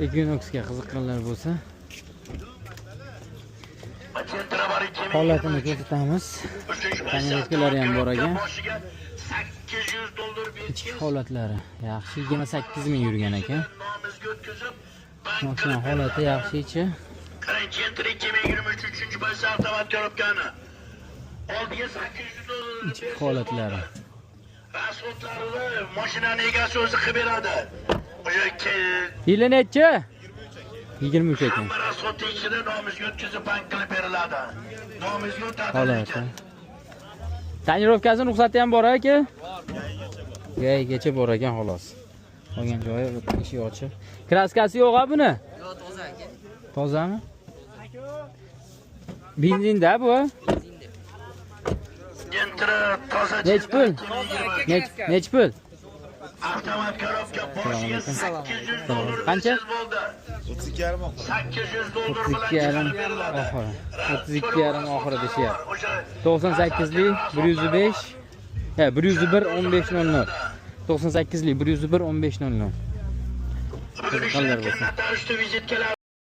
Equinox'ga qiziqqanlar bo'lsa holatini ko'rsatamiz. Kameralar ham bor ekan. Ichki holatlari yaxshi, 28 ming yurgan ekan. Mashina holati yaxshi ichi. Centri 2023 boysi avtomat korobkani. Oldiga 800 dollar. Ichki holatlari. Rasxodlarni mashinani egasi o'zi qilib beradi. O'sha Yili nechi? 23 ekan. rasxodni ichida nomizga o'tkazib bank qilib beriladi. Nomizga o'tadi. Holati. Tonirovkasi ruxsati ham bor aka? Gaygacha bor ekan xolos. Qolgan joyi eshik ochiq. Kraskasi yo'q-a buni? Yo'q, toza aka. Tozami? Benzinda bu? Centri toza. Nech pul? Nech pul? Avtomat korobka boshiga 800 dollar. Qancha? 32,5. 800 dollar bilan 32,5 oxiri. 32,5 oxiri deyapti. 98lik 105. 101 1500. 98lik 101 1500. Bugun ishlayotgan notariusda vizitkalar